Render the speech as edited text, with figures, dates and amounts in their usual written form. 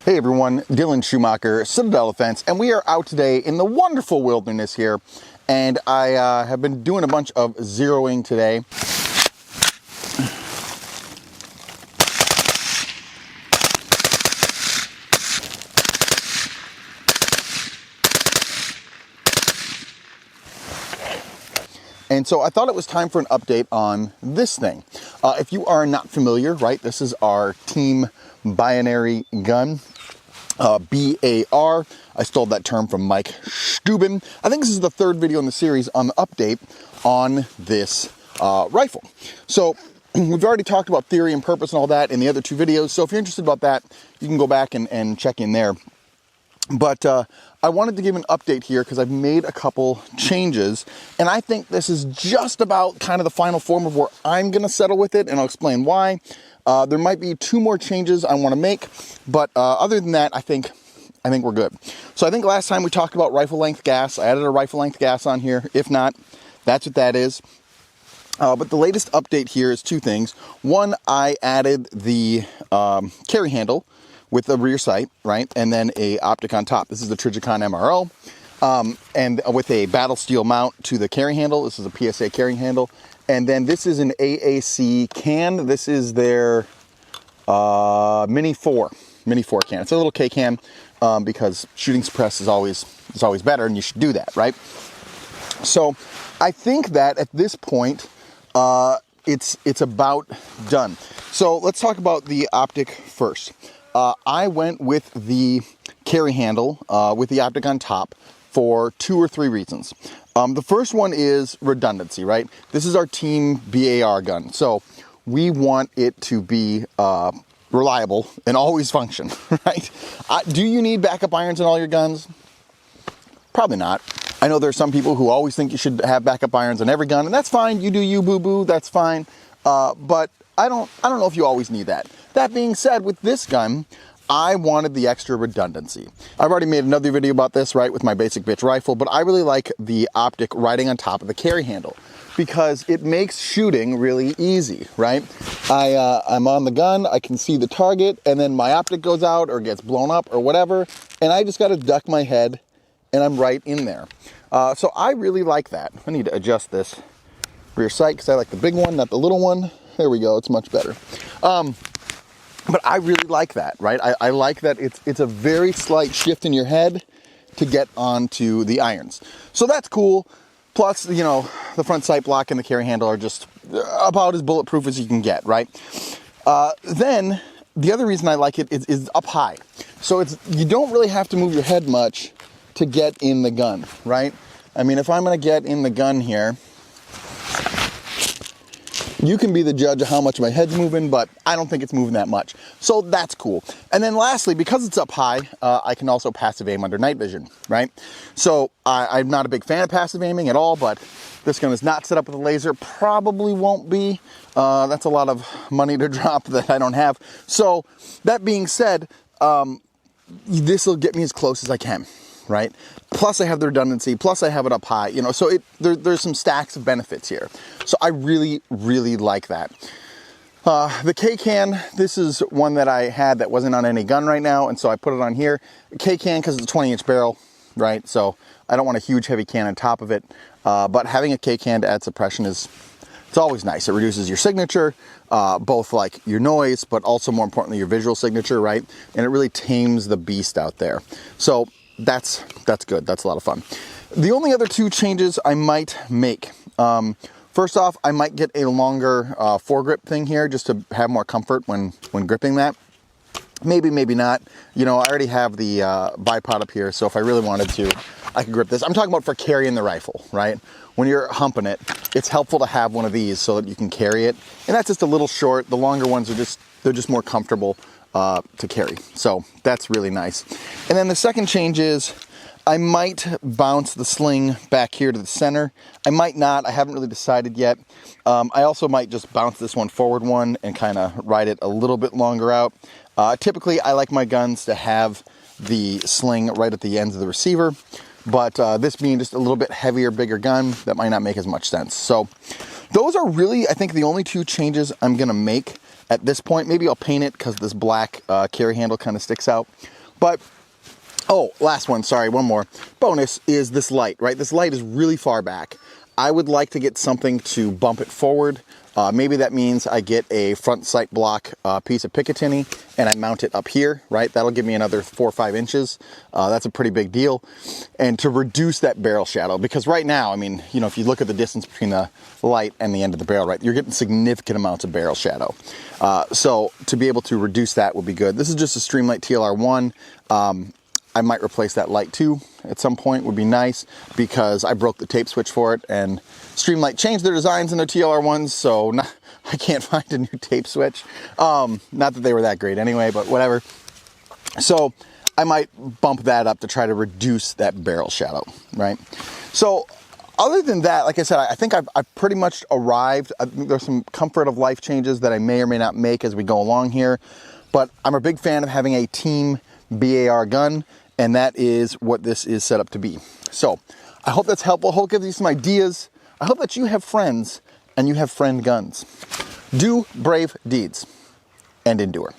Hey everyone, Dylan Schumacher, Citadel Defense, and we are out today in the wonderful wilderness here, and I have been doing a bunch of zeroing today. And so I thought it was time for an update on this thing. If you are not familiar, right, this is our Team Binary gun. BAR. I stole that term from Mike Stubin. I think this is the third video in the series on the update on this rifle. So we've already talked about theory and purpose and all that in the other two videos. So if you're interested about that, you can go back and check in there. But I wanted to give an update here because I've made a couple changes, and I think this is just about kind of the final form of where I'm going to settle with it, and I'll explain why. There might be two more changes I want to make, but other than that, I think we're good. So I think last time we talked about rifle length gas. I added a rifle length gas on here. If not, that's what that is. But the latest update here is two things. One, I added the carry handle with a rear sight, right? And then a optic on top. This is the Trijicon MRO. And with a battle steel mount to the carry handle. This is a PSA carrying handle. And then this is an AAC can. This is their Mini 4 can. It's a little K can because shooting suppress is always better, and you should do that, right? So I think that at this point, it's about done. So let's talk about the optic first. I went with the carry handle with the optic on top for two or three reasons. The first one is redundancy, right? This is our Team BAR gun, so we want it to be reliable and always function, right? Do you need backup irons in all your guns? Probably not. I know there's some people who always think you should have backup irons in every gun, and that's fine. You do you, boo-boo, that's fine. But I don't know if you always need that. That being said, with this gun, I wanted the extra redundancy. I've already made another video about this, right, with my basic bitch rifle, but I really like the optic riding on top of the carry handle because it makes shooting really easy, right? I'm on the gun, I can see the target, and then my optic goes out or gets blown up or whatever, and I just got to duck my head and I'm right in there. So I really like that. I need to adjust this rear sight because I like the big one, not the little one. There we go, it's much better. But I really like that, right? I like that it's a very slight shift in your head to get onto the irons. So that's cool. Plus, you know, the front sight block and the carry handle are just about as bulletproof as you can get, right? Then the other reason I like it is up high. So you don't really have to move your head much to get in the gun, right? I mean, if I'm gonna get in the gun here, you can be the judge of how much my head's moving, but I don't think it's moving that much. So that's cool. And then lastly, because it's up high, I can also passive aim under night vision, right? So I'm not a big fan of passive aiming at all, but this gun is not set up with a laser, probably won't be. That's a lot of money to drop that I don't have. So that being said, this will get me as close as I can, right? Plus I have the redundancy, plus I have it up high, you know, so there's some stacks of benefits here. So I really, really like that. The K-Can, this is one that I had that wasn't on any gun right now, and so I put it on here. K-Can because it's a 20-inch barrel, right? So I don't want a huge heavy can on top of it, but having a K-Can to add suppression it's always nice. It reduces your signature, both like your noise, but also more importantly, your visual signature, right? And it really tames the beast out there. So that's good. That's a lot of fun. The only other two changes I might make. First off, I might get a longer foregrip thing here just to have more comfort when gripping that. Maybe, maybe not. You know, I already have the bipod up here, so if I really wanted to, I could grip this. I'm talking about for carrying the rifle, right? When you're humping it, it's helpful to have one of these so that you can carry it. And that's just a little short. The longer ones they're just more comfortable to carry. So that's really nice. And then the second change is I might bounce the sling back here to the center. I might not. I haven't really decided yet. I also might just bounce this one forward one and kind of ride it a little bit longer out. Typically, I like my guns to have the sling right at the ends of the receiver, but this being just a little bit heavier, bigger gun, that might not make as much sense. So those are really, I think, the only two changes I'm going to make at this point. Maybe I'll paint it because this black carry handle kind of sticks out. But, oh, last one, sorry, one more. Bonus is this light, right? This light is really far back. I would like to get something to bump it forward. Maybe that means I get a front sight block piece of Picatinny and I mount it up here, right? That'll give me another 4 or 5 inches. That's a pretty big deal. And to reduce that barrel shadow, because right now, I mean, you know, if you look at the distance between the light and the end of the barrel, right, you're getting significant amounts of barrel shadow. So to be able to reduce that would be good. This is just a Streamlight TLR1. I might replace that light too at some point, would be nice, because I broke the tape switch for it, and Streamlight changed their designs in their TLR1s, so I can't find a new tape switch. Not that they were that great anyway, but whatever. So I might bump that up to try to reduce that barrel shadow, right? So other than that, like I said, I think I've pretty much arrived. I think there's some comfort of life changes that I may or may not make as we go along here, but I'm a big fan of having a team BAR gun, and that is what this is set up to be. So I hope that's helpful. I hope it gives you some ideas. I hope that you have friends and you have friend guns. Do brave deeds and endure.